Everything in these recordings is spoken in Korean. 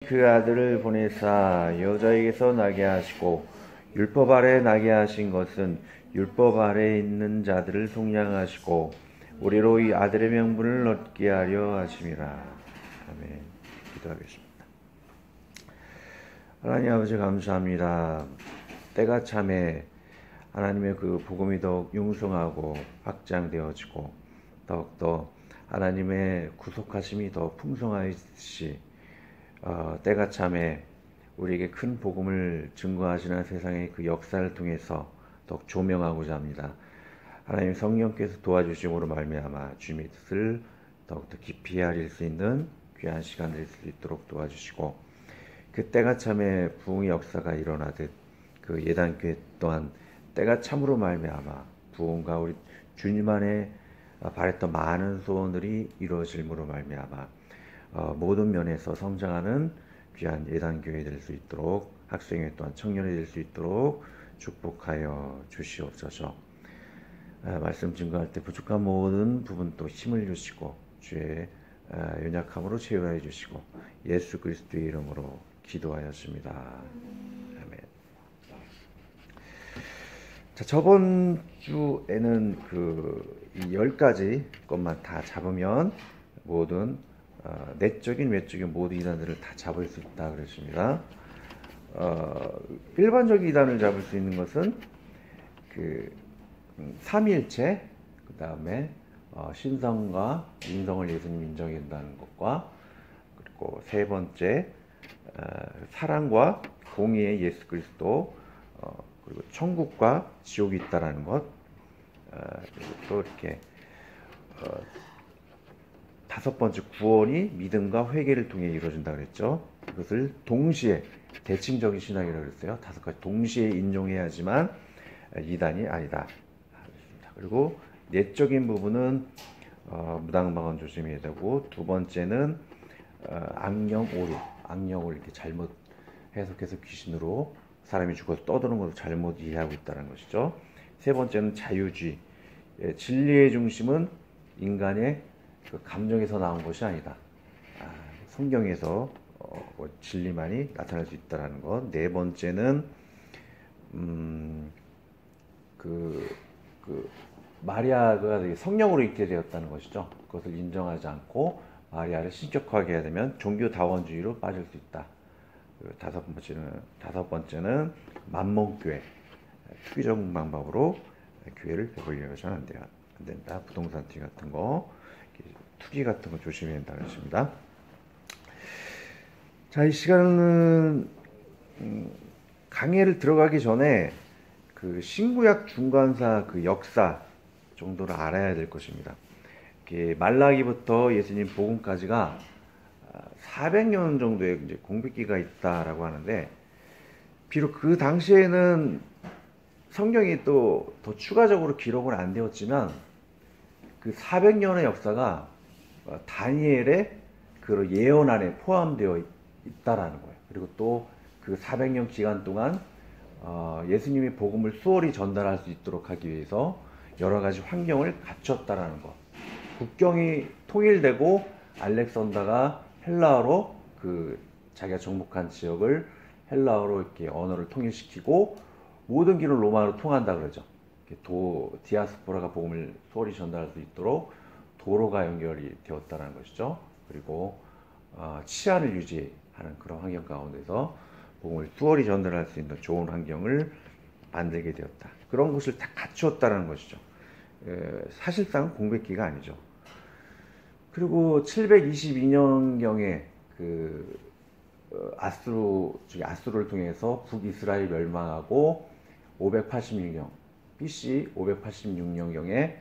그 아들을 보내사 여자에게서 나게 하시고 율법 아래 나게 하신 것은 율법 아래 있는 자들을 속량하시고 우리로 이 아들의 명분을 얻게 하려 하심이라. 아멘. 기도하겠습니다. 하나님 아버지 감사합니다. 때가 참에 하나님의 그 복음이 더욱 융성하고 확장되어지고 더욱더 하나님의 구속하심이 더 풍성하듯이 때가 참에 우리에게 큰 복음을 증거하시는 세상의 그 역사를 통해서 더욱 조명하고자 합니다. 하나님 성령께서 도와주심으로 말미암아 주님의 뜻을 더욱더 깊이 알릴 수 있는 귀한 시간 될 수 있도록 도와주시고, 그 때가 참에 부흥의 역사가 일어나듯 그 예단교회 또한 때가 참으로 말미암아 부흥과 우리 주님 안에 바랬던 많은 소원들이 이루어질므로 말미암아 모든 면에서 성장하는 귀한 예단교회 될 수 있도록, 학생회 또한 청년이 될 수 있도록 축복하여 주시옵소서. 말씀 증거할 때 부족한 모든 부분 또 힘을 주시고 주의 연약함으로 채워해 주시고 예수 그리스도의 이름으로 기도하였습니다. 아멘. 자, 저번 주에는 그 10가지 것만 다 잡으면 모든 내적인 외적인 모든 이단들을 다 잡을 수 있다 그랬습니다. 일반적인 이단을 잡을 수 있는 것은 그 삼위일체, 그 다음에 신성과 인성을 예수님 인정한다는 것과, 그리고 세 번째 사랑과 공의의 예수 그리스도, 그리고 천국과 지옥이 있다라는 것, 그리고 또 이렇게 다섯 번째 구원이 믿음과 회개를 통해 이루어진다 그랬죠. 이것을 동시에 대칭적인 신학이라고 그랬어요. 다섯 가지 동시에 인정해야지만 이단이 아니다. 그리고 내적인 부분은 무당방언 조심해야 되고, 두 번째는 악령 오류, 악령을 이렇게 잘못 해석해서 귀신으로 사람이 죽어서 떠드는 것을 잘못 이해하고 있다는 것이죠. 세 번째는 자유주의, 진리의 중심은 인간의 그 감정에서 나온 것이 아니다. 성경에서 진리만이 나타날 수 있다는 것. 네 번째는 마리아가 성령으로 잉태되었다는 것이죠. 그것을 인정하지 않고 마리아를 신격화하게 해야 되면 종교다원주의로 빠질 수 있다. 다섯 번째는 만몬교회, 투기적 방법으로 교회를 배불리려고는 안 된다. 부동산 투기 같은 거, 투기 같은 거 조심해야 된다고 했습니다. 자, 이 시간은 강의를 들어가기 전에 그 신구약 중간사 그 역사 정도를 알아야 될 것입니다. 말라기부터 예수님 복음까지가 400년 정도의 이제 공백기가 있다라고 하는데, 비록 그 당시에는 성경이 또 더 추가적으로 기록은 안 되었지만 그 400년의 역사가 다니엘의 그 예언 안에 포함되어 있다라는 거예요. 그리고 또 그 400년 기간 동안 예수님의 복음을 수월히 전달할 수 있도록 하기 위해서 여러 가지 환경을 갖췄다라는 것. 국경이 통일되고 알렉산더가 헬라어로 자기가 정복한 지역을 헬라어로 이렇게 언어를 통일시키고 모든 길은 로마로 통한다 그러죠. 디아스포라가 복음을 수월히 전달할 수 있도록 도로가 연결이 되었다는 것이죠. 그리고 치안을 유지하는 그런 환경 가운데서 복음을 수월히 전달할 수 있는 좋은 환경을 만들게 되었다. 그런 것을 다 갖추었다는 것이죠. 사실상 공백기가 아니죠. 그리고 722년경에 아수르를 통해서 북이스라엘 멸망하고 586년 BC 586년경에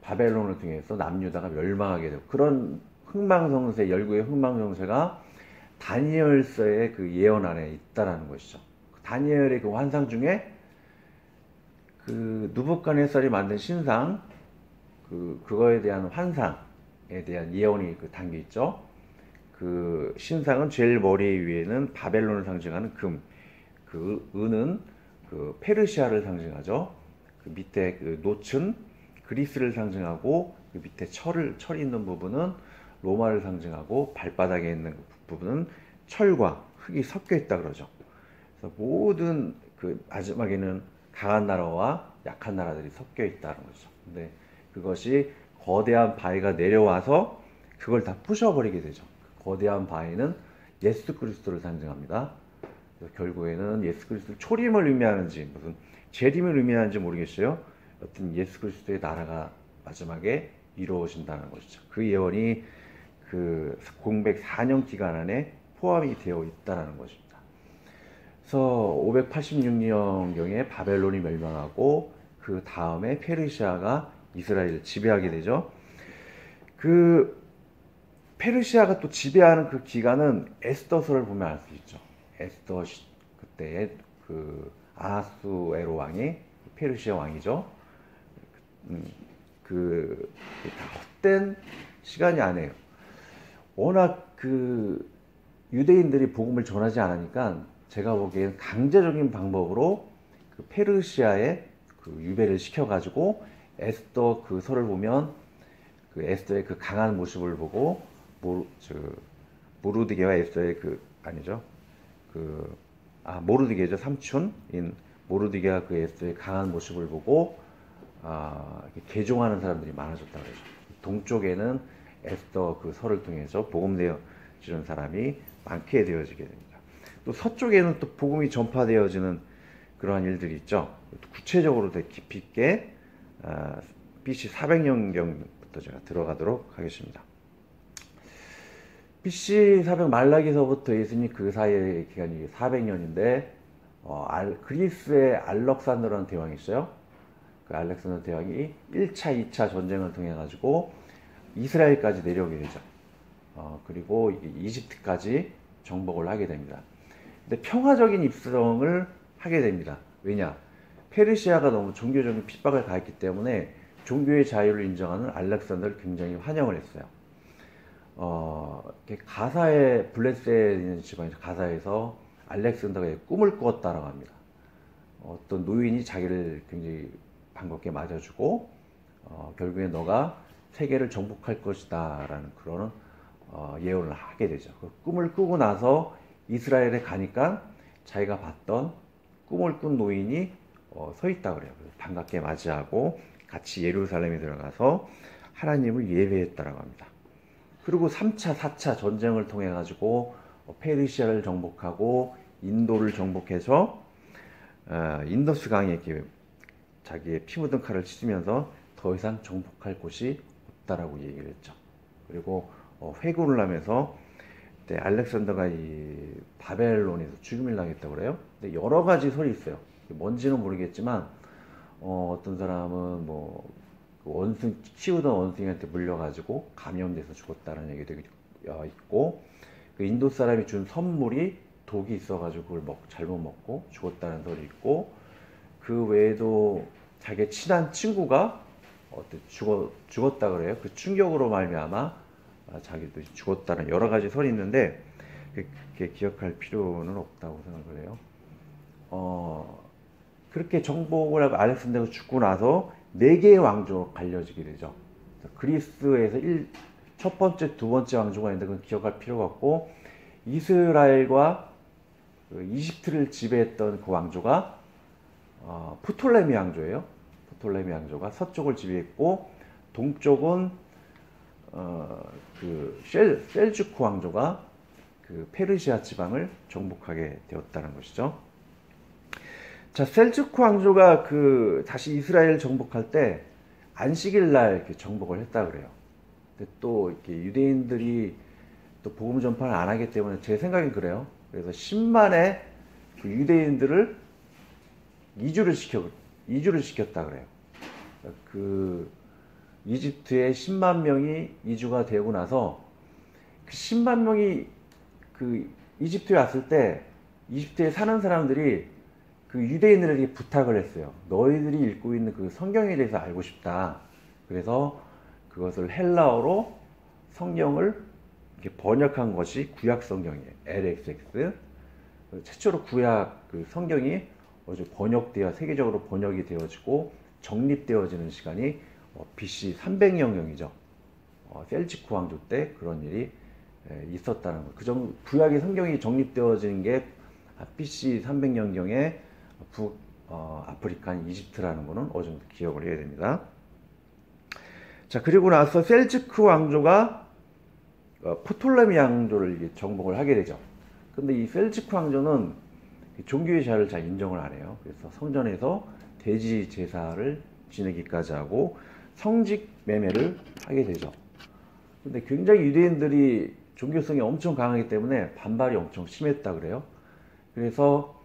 바벨론을 통해서 남유다가 멸망하게 되고, 그런 흥망성쇠, 열구의 흥망성쇠가 다니엘서의 그 예언 안에 있다라는 것이죠. 다니엘의 그 환상 중에 그 느부갓네살이 만든 신상, 그거에 대한 환상에 대한 예언이 담겨 있죠. 그 신상은 제일 머리 위에는 바벨론을 상징하는 금, 그 은은 그 페르시아를 상징하죠. 그 밑에 그 노츠는 그리스를 상징하고, 그 밑에 철이 있는 부분은 로마를 상징하고, 발바닥에 있는 부분은 철과 흙이 섞여 있다 그러죠. 그래서 모든 그 마지막에는 강한 나라와 약한 나라들이 섞여 있다는 거죠. 근데 그것이 거대한 바위가 내려와서 그걸 다 부셔버리게 되죠. 그 거대한 바위는 예수 그리스도를 상징합니다. 그래서 결국에는 예수 그리스도 초림을 의미하는지 무슨 재림을 의미하는지 모르겠어요. 어떤 예수 그리스도의 나라가 마지막에 이루어진다는 것이죠. 그 예언이 그 공백 4년 기간 안에 포함이 되어 있다는 것입니다. 그래서 586년경에 바벨론이 멸망하고 그 다음에 페르시아가 이스라엘을 지배하게 되죠. 그 페르시아가 또 지배하는 그 기간은 에스더서를 보면 알 수 있죠. 에스더 그때의 그 아하수에로 왕이 페르시아 왕이죠. 그 다 헛된 시간이 아니에요. 워낙 그 유대인들이 복음을 전하지 않으니까 제가 보기엔 강제적인 방법으로 그 페르시아에 그 유배를 시켜가지고 에스더 그 설을 보면 그 에스더의 그 강한 모습을 보고 모르드게와 에스더의 그 아니죠 모르드게죠. 삼촌인 모르드게와 그 에스더의 강한 모습을 보고 개종하는 사람들이 많아졌다 그러죠. 동쪽에는 에스더 그 설을 통해서 복음 되어지는 사람이 많게 되어지게 됩니다. 또 서쪽에는 또 복음이 전파되어지는 그러한 일들이 있죠. 구체적으로 더 깊이 있게 BC 400년경부터 제가 들어가도록 하겠습니다. BC 400 말라기서부터 예수님 그 사이의 기간이 400년인데 그리스의 알렉산더라는 대왕이 있어요. 그 알렉산더 대왕이 1차, 2차 전쟁을 통해 가지고 이스라엘까지 내려오게 되죠. 그리고 이집트까지 정복을 하게 됩니다. 근데 평화적인 입성을 하게 됩니다. 왜냐? 페르시아가 너무 종교적인 핍박을 가했기 때문에 종교의 자유를 인정하는 알렉산더를 굉장히 환영을 했어요. 가사의 블레셋에 있는 지방인 가사에서 알렉산더가 꿈을 꾸었다라고 합니다. 어떤 노인이 자기를 굉장히 반갑게 맞아주고 결국에 너가 세계를 정복할 것이다 라는 그런 예언을 하게 되죠. 그 꿈을 꾸고 나서 이스라엘에 가니까 자기가 봤던 꿈을 꾼 노인이 서 있다 그래요. 반갑게 맞이하고 같이 예루살렘에 들어가서 하나님을 예배했다라고 합니다. 그리고 3차, 4차 전쟁을 통해 가지고 페르시아를 정복하고 인도를 정복해서 인더스 강에 이렇게 자기의 피 묻은 칼을 찢으면서 더 이상 정복할 곳이 없다라고 얘기를 했죠. 그리고 회고를 하면서 그때 알렉산더가 이 바벨론에서 죽임을 당했다고 그래요. 근데 여러 가지 설이 있어요. 뭔지는 모르겠지만 어떤 사람은 뭐 키우던 원숭이한테 물려가지고 감염돼서 죽었다는 얘기도 있고 그 인도 사람이 준 선물이 독이 있어가지고 그걸 잘못 먹고 죽었다는 설이 있고 그 외에도 자기 친한 친구가 죽었다 그래요. 그 충격으로 말미암아 자기도 죽었다는 여러 가지 설이 있는데 그렇게 기억할 필요는 없다고 생각을 해요. 그렇게 정복을 하고 알렉산더가 죽고 나서 4개의 왕조로 갈려지게 되죠. 그리스에서 첫 번째, 두 번째 왕조가 있는데 그건 기억할 필요가 없고 이스라엘과 이집트를 지배했던 그 왕조가 프톨레미 왕조예요. 프톨레미 왕조가 서쪽을 지배했고 동쪽은 그 셀주크 왕조가 그 페르시아 지방을 정복하게 되었다는 것이죠. 자, 셀주크 왕조가 다시 이스라엘을 정복할 때 안식일 날 이렇게 정복을 했다 그래요. 근데 또 이렇게 유대인들이 또 복음 전파를 안 하기 때문에 제 생각엔 그래요. 그래서 10만의 그 유대인들을 이주를 시켰다 그래요. 그 이집트에 10만 명이 이주가 되고 나서 그 10만 명이 그 이집트에 왔을 때 이집트에 사는 사람들이 그 유대인들에게 부탁을 했어요. 너희들이 읽고 있는 그 성경에 대해서 알고 싶다. 그래서 그것을 헬라어로 성경을 이렇게 번역한 것이 구약 성경이에요. LXX. 최초로 구약 그 성경이 번역되어 세계적으로 번역이 되어지고 정립되어지는 시간이 BC 300년경이죠. 셀주크 왕조 때 그런 일이 있었다는 거. 구약의 성경이 정립되어진 게 BC 300년경에 아프리카인 이집트라는 거는 어느 정도 기억을 해야 됩니다. 자, 그리고 나서 셀츠크 왕조가 프톨레미 왕조를 정복을 하게 되죠. 근데 이 셀츠크 왕조는 종교의 자유를 잘 인정을 안 해요. 그래서 성전에서 돼지 제사를 지내기까지 하고 성직 매매를 하게 되죠. 근데 굉장히 유대인들이 종교성이 엄청 강하기 때문에 반발이 엄청 심했다 그래요. 그래서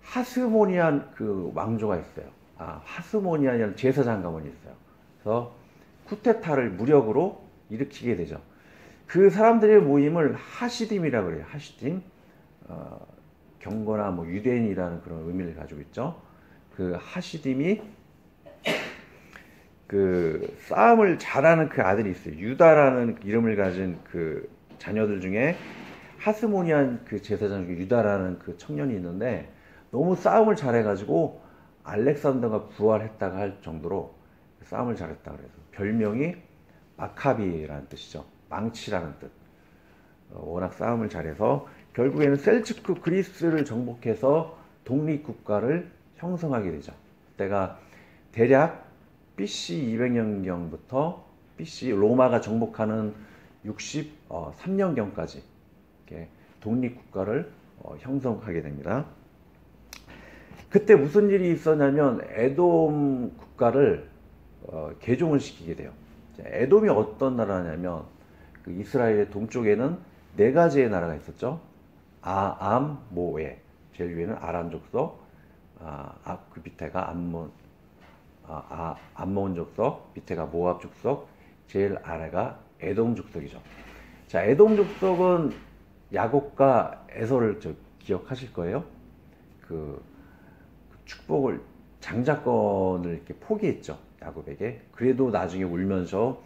하스모니안 그 왕조가 있어요. 하스모니안이라는 제사장가문이 있어요. 그래서 쿠데타를 무력으로 일으키게 되죠. 그 사람들의 모임을 하시딤이라고 그래요. 하시딤. 경거나 뭐 유대인이라는 그런 의미를 가지고 있죠. 그 하시딤이 그 싸움을 잘하는 그 아들이 있어요. 유다라는 이름을 가진 그 자녀들 중에 하스모니안 그 제사장 중에 유다라는 그 청년이 있는데 너무 싸움을 잘해가지고 알렉산더가 부활했다가 할 정도로 싸움을 잘했다 그래서 별명이 마카비라는 뜻이죠. 망치라는 뜻. 워낙 싸움을 잘해서 결국에는 셀츠크 그리스를 정복해서 독립국가를 형성하게 되죠. 그때가 대략 BC 200년경부터 BC 로마가 정복하는 63년경까지 독립국가를 형성하게 됩니다. 그때 무슨 일이 있었냐면 에돔 국가를 개종을 시키게 돼요. 에돔이 어떤 나라냐면 그 이스라엘의 동쪽에는 네 가지의 나라가 있었죠. 암, 모에. 제일 위에는 아람 족속, 그 밑에가 암몬 족속, 밑에가 모압 족속, 제일 아래가 에돔 족속이죠. 자, 에돔 족속은 야곱과 에서를 기억하실 거예요. 그 축복을 장자권을 이렇게 포기했죠. 야곱에게. 그래도 나중에 울면서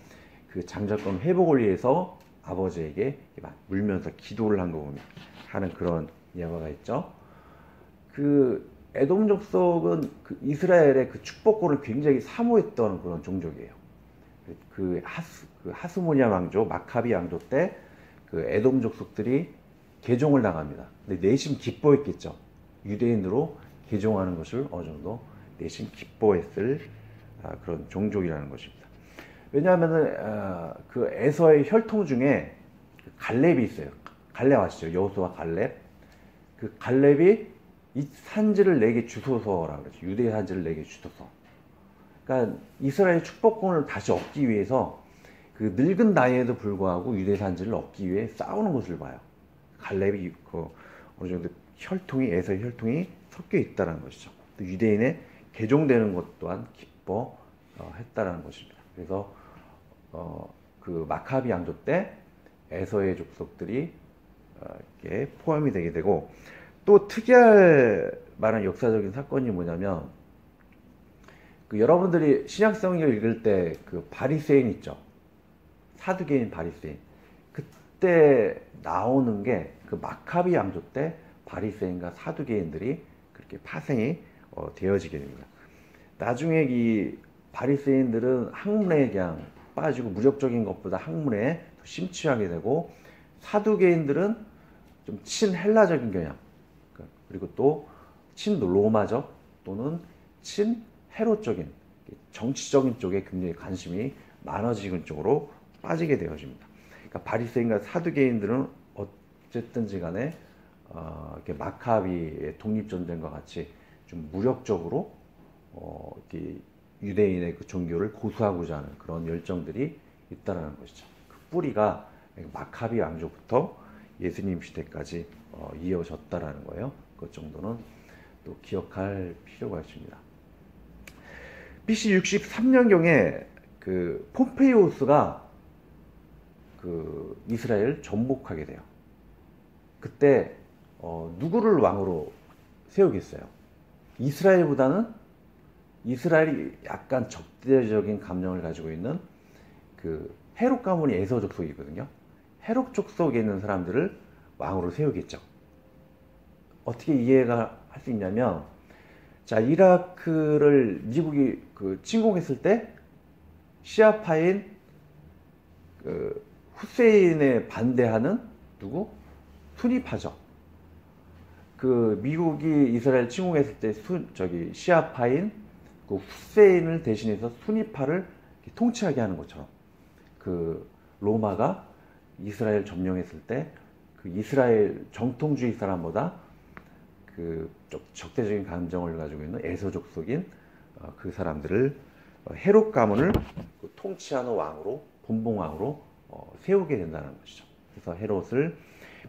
그 장자권 회복을 위해서 아버지에게 막 울면서 기도를 하는 그런 예화가 있죠. 그 에돔 족속은 그 이스라엘의 그 축복권을 굉장히 사모했던 그런 종족이에요. 그 하스모니아 왕조, 마카비 왕조 때 그 에돔 족속들이 개종을 당합니다. 근데 내심 기뻐했겠죠. 유대인으로 개종하는 것을 어느 정도 내심 기뻐했을 그런 종족이라는 것입니다. 왜냐하면은 그 에서의 혈통 중에 갈렙이 있어요. 갈렙 아시죠? 여호수아 갈렙. 그 갈렙이 이 산지를 내게 주소서라고 그러죠. 유대의 산지를 내게 주소서. 그러니까 이스라엘 축복권을 다시 얻기 위해서 그 늙은 나이에도 불구하고 유대 산지를 얻기 위해 싸우는 것을 봐요. 갈렙이 그 어느 정도 에서의 혈통이 섞여 있다는 것이죠. 또 유대인의 개종되는 것 또한 기뻐했다는 것입니다. 그래서 그 마카비 왕조 때 에서의 족속들이 이렇게 포함이 되게 되고 또 특이할 만한 역사적인 사건이 뭐냐면 그 여러분들이 신약성경을 읽을 때 그 바리새인 있죠. 사두개인 바리새인. 그때 나오는 게 그 마카비 왕조 때 바리새인과 사두개인들이 그렇게 파생이 되어지게 됩니다. 나중에 이 바리새인들은 학문에 그냥 빠지고 무력적인 것보다 학문에 더 심취하게 되고 사두개인들은 좀 친헬라적인 경향 그리고 또 친로마적 또는 친헤롯적인 정치적인 쪽에 굉장히 관심이 많아지는 쪽으로 빠지게 되어집니다. 그러니까 바리새인과 사두개인들은 어쨌든지 간에 이렇게 마카비의 독립전쟁과 같이 좀 무력적으로 이렇게 유대인의 그 종교를 고수하고자 하는 그런 열정들이 있다는 것이죠. 그 뿌리가 마카비 왕조부터 예수님 시대까지 이어졌다라는 거예요. 그 정도는 또 기억할 필요가 있습니다. BC 63년경에 그 폼페이오스가 그 이스라엘을 정복하게 돼요. 그때 누구를 왕으로 세우겠어요? 이스라엘보다는 이스라엘이 약간 적대적인 감정을 가지고 있는 그 헤롯 가문이 에서 족속이거든요. 헤롯 족속에 있는 사람들을 왕으로 세우겠죠. 어떻게 이해가 할 수 있냐면, 자, 이라크를 미국이 그 침공했을 때 시아파인 그 후세인에 반대하는 누구? 순위파죠. 그 미국이 이스라엘 침공했을 때 시아파인 그 후세인을 대신해서 순위파를 통치하게 하는 것처럼 그 로마가 이스라엘 점령했을 때 그 이스라엘 정통주의 사람보다 그 적대적인 감정을 가지고 있는 에서족 속인 그 사람들을 헤롯 가문을 그 통치하는 왕으로 분봉왕으로 세우게 된다는 것이죠. 그래서 헤롯을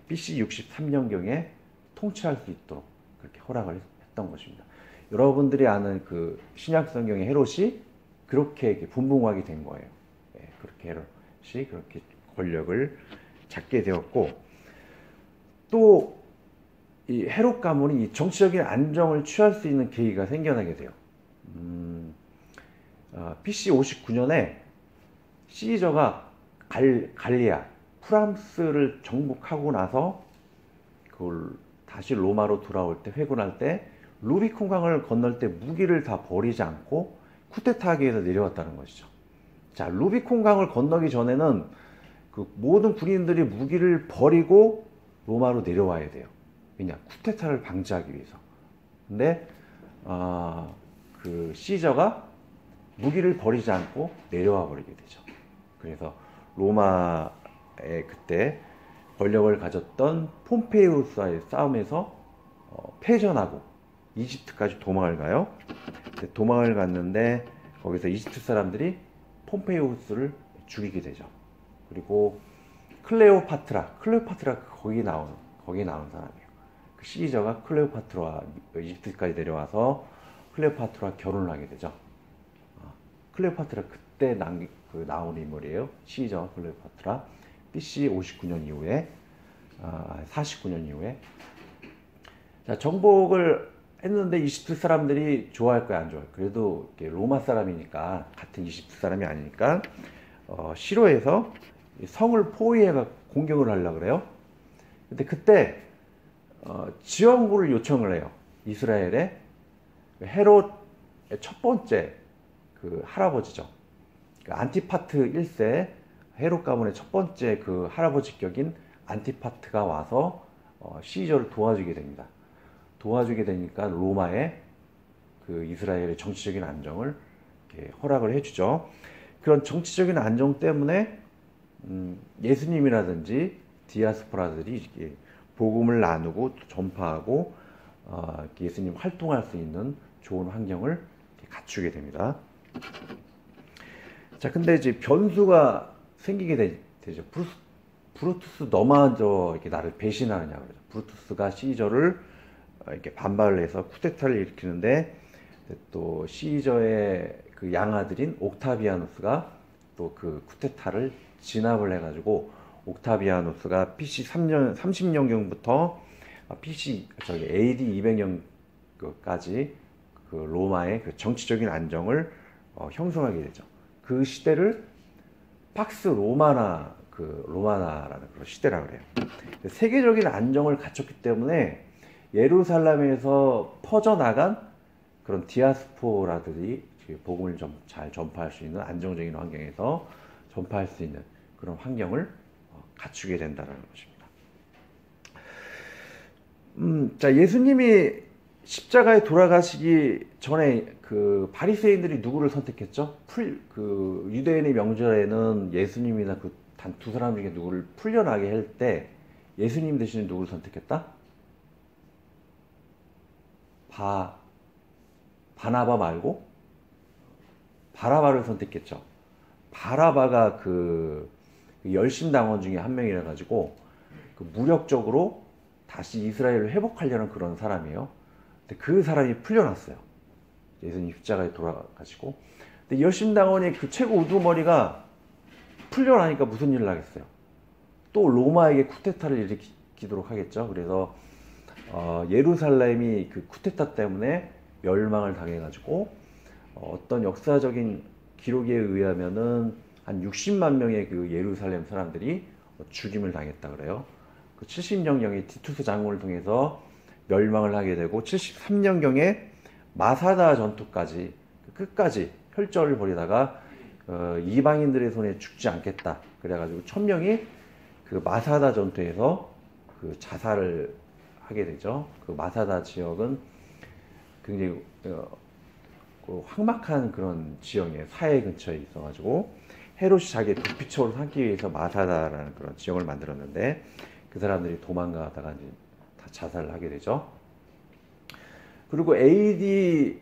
BC 63년경에 통치할 수 있도록 그렇게 허락을 했던 것입니다. 여러분들이 아는 그 신약 성경의 헤롯이 그렇게 분봉왕이 된 거예요. 그렇게 헤롯이 그렇게 권력을 잡게 되었고, 또 이 헤롯 가문이 이 정치적인 안정을 취할 수 있는 계기가 생겨나게 돼요. BC 59년에 시저가 갈리아, 프랑스를 정복하고 나서 그걸 다시 로마로 돌아올 때, 회군할 때 루비콘강을 건널 때 무기를 다 버리지 않고 쿠데타하기 위해서 내려왔다는 것이죠. 자, 루비콘강을 건너기 전에는 그 모든 군인들이 무기를 버리고 로마로 내려와야 돼요. 왜냐? 쿠데타를 방지하기 위해서. 근데 그 시저가 무기를 버리지 않고 내려와 버리게 되죠. 그래서 로마의 그때 권력을 가졌던 폼페이우스와의 싸움에서 패전하고 이집트까지 도망을 가요. 도망을 갔는데 거기서 이집트 사람들이 폼페이우스를 죽이게 되죠. 그리고 클레오파트라 거기 나온 사람이에요. 그 시저가 클레오파트라와 이집트까지 내려와서 클레오파트라와 결혼을 하게 되죠. 클레오파트라 그때 나온 인물이에요. 시저 클레오파트라. BC 59년 이후에 49년 이후에 자, 정복을 했는데 이집트 사람들이 좋아할까요, 안 좋아할까요? 그래도 로마 사람이니까, 같은 이집트 사람이 아니니까 싫어해서 성을 포위해가 공격을 하려고 그래요. 근데 그때 지원군을 요청을 해요. 이스라엘에 헤롯의 첫 번째 그 할아버지죠. 그 안티파트 1세 헤롯 가문의 첫 번째 그 할아버지격인 안티파트가 와서 시저를 도와주게 됩니다. 도와주게 되니까 로마의 그 이스라엘의 정치적인 안정을 이렇게 허락을 해주죠. 그런 정치적인 안정 때문에 예수님이라든지 디아스포라들이 복음을 나누고 전파하고 예수님 활동할 수 있는 좋은 환경을 갖추게 됩니다. 자, 근데 이제 변수가 생기게 되죠. 브루투스 너만 이렇게 나를 배신하느냐 그러죠. 브루투스가 시저를 이렇게 반발을 해서 쿠데타를 일으키는데, 또 시저의 그 양아들인 옥타비아누스가 또 그 쿠데타를 진압을 해가지고, 옥타비아누스가 BC 30년경부터 AD 200년까지 그 로마의 그 정치적인 안정을 형성하게 되죠. 그 시대를 팍스 로마나라는 그런 시대라 그래요. 세계적인 안정을 갖췄기 때문에 예루살렘에서 퍼져나간 그런 디아스포라들이 복음을 좀 잘 전파할 수 있는 안정적인 환경에서 전파할 수 있는 그런 환경을 갖추게 된다는 것입니다. 자, 예수님이 십자가에 돌아가시기 전에 그 바리새인들이 누구를 선택했죠? 그 유대인의 명절에는 예수님이나 그 단 두 사람 중에 누구를 풀려나게 할 때 예수님 대신에 누구를 선택했다? 바나바 말고 바라바를 선택했죠. 바라바가 그 열심당원 중에 한 명이라 가지고 그 무력적으로 다시 이스라엘을 회복하려는 그런 사람이에요. 근데 그 사람이 풀려났어요. 예수님 십자가에 돌아가시고. 근데 열심당원의 그 최고 우두머리가 풀려나니까 무슨 일을 하겠어요? 또 로마에게 쿠데타를 일으키도록 하겠죠. 그래서 예루살렘이 그 쿠데타 때문에 멸망을 당해가지고 어떤 역사적인 기록에 의하면은 한 60만 명의 그 예루살렘 사람들이 죽임을 당했다 그래요. 그 70년경에 티투스 장군을 통해서 멸망을 하게 되고, 73년경에 마사다 전투까지 끝까지 혈전을 벌이다가 이방인들의 손에 죽지 않겠다 그래가지고 1000명이 그 마사다 전투에서 그 자살을 하게 되죠. 그 마사다 지역은 굉장히 그 황막한 그런 지형에 사해 근처에 있어가지고 헤롯이 자기의 도피처로 삼기 위해서 마사다라는 그런 지역을 만들었는데 그 사람들이 도망가다가 이제 다 자살을 하게 되죠. 그리고 AD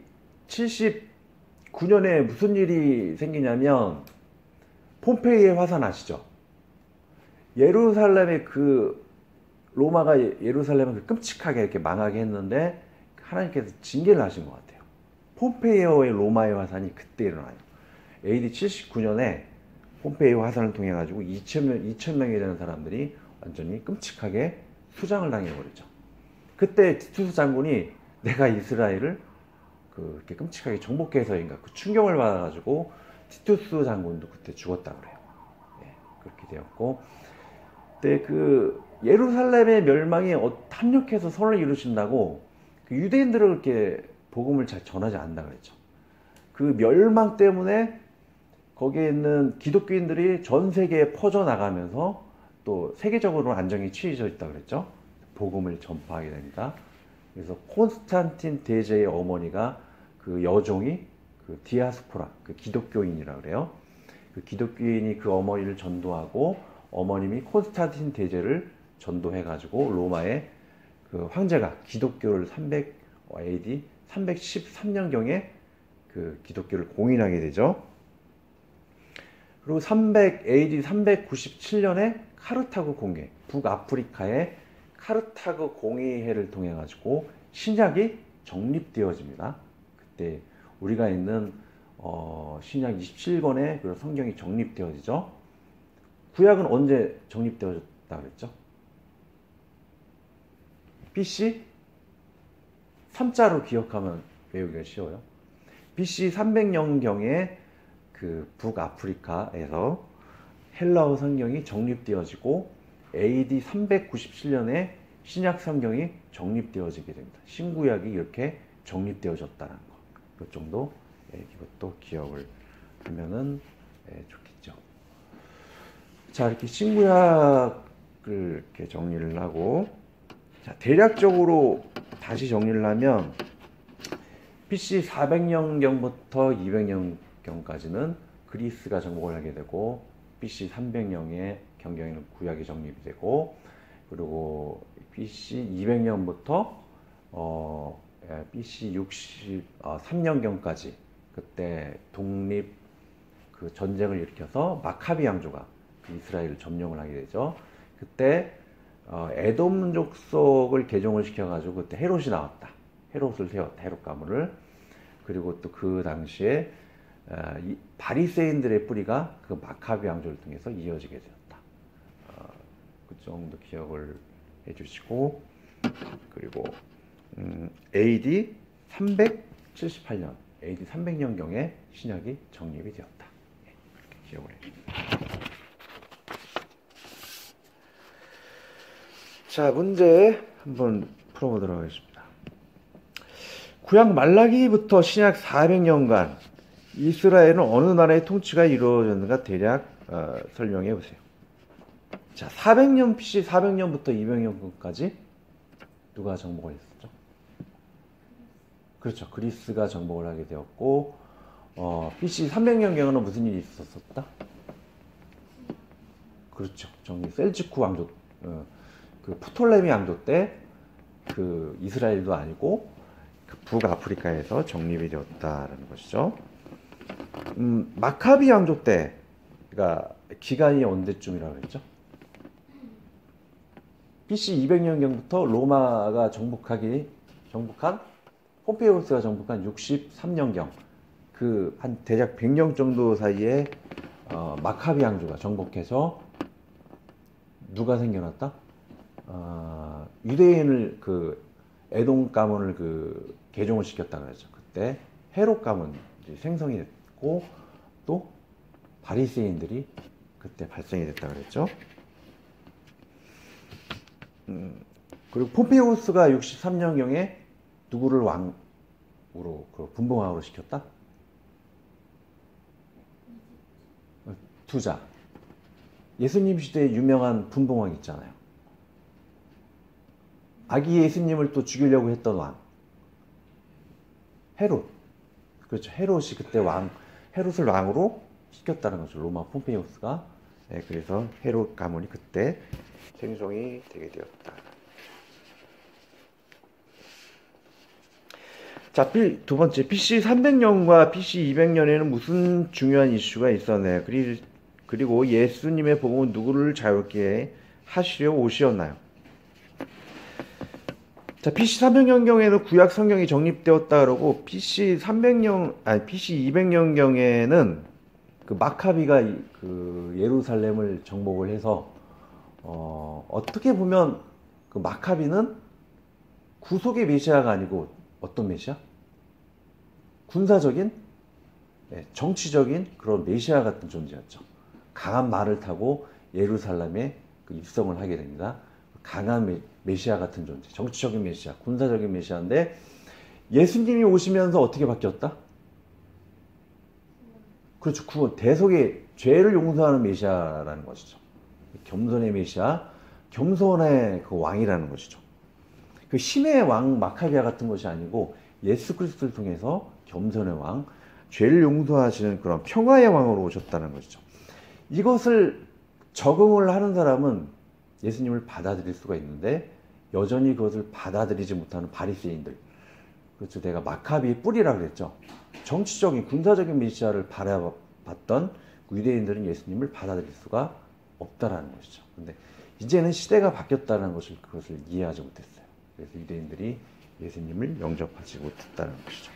79년에 무슨 일이 생기냐면 폼페이의 화산 아시죠? 예루살렘의 그 로마가 예루살렘을 그 끔찍하게 이렇게 망하게 했는데 하나님께서 징계를 하신 것 같아요. 폼페이오의 로마의 화산이 그때 일어나요. AD 79년에 폼페이 화산을 통해 가지고 2,000명이 되는 사람들이 완전히 끔찍하게 수장을 당해버리죠. 그때 티투스 장군이 내가 이스라엘을 그렇게 끔찍하게 정복해서인가 그 충격을 받아가지고 티투스 장군도 그때 죽었다 그래요. 네, 그렇게 되었고, 그때 그 예루살렘의 멸망이 합력해서 선을 이루신다고 그 유대인들을 그렇게 복음을 잘 전하지 않는다 그랬죠. 그 멸망 때문에 거기에 있는 기독교인들이 전 세계에 퍼져나가면서 또 세계적으로 안정이 취해져 있다 그랬죠. 복음을 전파하게 됩니다. 그래서 콘스탄틴 대제의 어머니가 그 여종이 그 디아스포라, 그 기독교인이라 그래요. 그 기독교인이 그 어머니를 전도하고 어머님이 콘스탄틴 대제를 전도해가지고 로마의 그 황제가 기독교를 AD 313년경에 그 기독교를 공인하게 되죠. 그리고 AD 397년에 카르타고 공회, 북아프리카의 카르타고 공의회를 통해 가지고 신약이 정립되어집니다. 그때 우리가 있는 신약 27권의 그 성경이 정립되어지죠. 구약은 언제 정립되어졌다 그랬죠? BC 3자로 기억하면 외우기가 쉬워요. BC 300년경에 그 북아프리카에서 헬라어 성경이 정립되어지고 AD 397년에 신약 성경이 정립되어지게 됩니다. 신구약이 이렇게 정립되어졌다는 거. 이 정도 이것도 기억을 하면은 좋겠죠. 자, 이렇게 신구약을 이렇게 정리를 하고, 자, 대략적으로 다시 정리를 하면 BC 400년경부터 200년경까지는 그리스가 정복을 하게 되고, BC 300년에 경경에는 구약이 정립이 되고, 그리고 BC 200년부터 BC 63년경까지 그때 독립 그 전쟁을 일으켜서 마카비 왕조가 그 이스라엘을 점령을 하게 되죠. 그때 에돔 족속을 개종을 시켜가지고 그때 헤롯이 나왔다. 헤롯을 세웠다. 헤롯 가문을. 그리고 또 그 당시에 바리새인들의 뿌리가 그 마카비 왕조를 통해서 이어지게 되었다. 그 정도 기억을 해주시고, 그리고 AD 378년, AD 300년경에 신약이 정립이 되었다. 그렇게 기억을 해줍니다. 자, 문제 한번 풀어보도록 하겠습니다. 구약 말라기부터 신약 400년간 이스라엘은 어느 나라의 통치가 이루어졌는가 대략 설명해 보세요. 자, 400년 BC 400년부터 200년까지 누가 정복을 했었죠? 그렇죠. 그리스가 정복을 하게 되었고, BC 300년경에는 무슨 일이 있었었다? 그렇죠. 셀주크 왕조, 그 프톨레미 왕조 때 그 이스라엘도 아니고 그 북아프리카에서 정립이 되었다라는 것이죠. 마카비 왕조 때가 기간이 언제쯤이라고 했죠? BC 200년경부터 로마가 정복한 폼페이오스가 정복한 63년경 그 한 대략 100년 정도 사이에 마카비 왕조가 정복해서 누가 생겨났다? 유대인을 그 에돔 가문을 그 개종을 시켰다 그랬죠. 그때 헤롯 가문 생성이 됐고 또 바리새인들이 그때 발생이 됐다 그랬죠. 그리고 폼페이오스가 63년경에 누구를 왕으로 그 분봉왕으로 시켰다? 투자. 예수님 시대에 유명한 분봉왕 있잖아요. 아기 예수님을 또 죽이려고 했던 왕. 헤롯. 그렇죠. 헤롯이 그때 헤롯을 왕으로 시켰다는 거죠. 로마 폼페이우스가. 네, 그래서 헤롯 가문이 그때 생성이 되게 되었다. 자, 두 번째, BC 300년과 BC 200년에는 무슨 중요한 이슈가 있었나요? 그리고 예수님의 복음은 누구를 자유롭게 하시려 오시었나요? 자, BC 300년경에는 구약 성경이 정립되었다 그러고 BC 200년경에는 그 마카비가 그 예루살렘을 정복을 해서 어떻게 보면 그 마카비는 구속의 메시아가 아니고 어떤 메시아? 군사적인, 정치적인 그런 메시아 같은 존재였죠. 강한 말을 타고 예루살렘에 그 입성을 하게 됩니다. 강한 메시아 같은 존재, 정치적인 메시아, 군사적인 메시아인데 예수님이 오시면서 어떻게 바뀌었다? 그렇죠. 구원, 대속의 죄를 용서하는 메시아라는 것이죠. 겸손의 메시아, 겸손의 그 왕이라는 것이죠. 그 힘의 왕 마카비아 같은 것이 아니고 예수 그리스도를 통해서 겸손의 왕, 죄를 용서하시는 그런 평화의 왕으로 오셨다는 것이죠. 이것을 적응을 하는 사람은 예수님을 받아들일 수가 있는데 여전히 그것을 받아들이지 못하는 바리새인들, 그렇죠. 내가 마카비의 뿌리라 그랬죠. 정치적인 군사적인 메시아를 바라봤던 유대인들은 예수님을 받아들일 수가 없다라는 것이죠. 근데 이제는 시대가 바뀌었다는 것을 그것을 이해하지 못했어요. 그래서 유대인들이 예수님을 영접하지 못했다는 것이죠.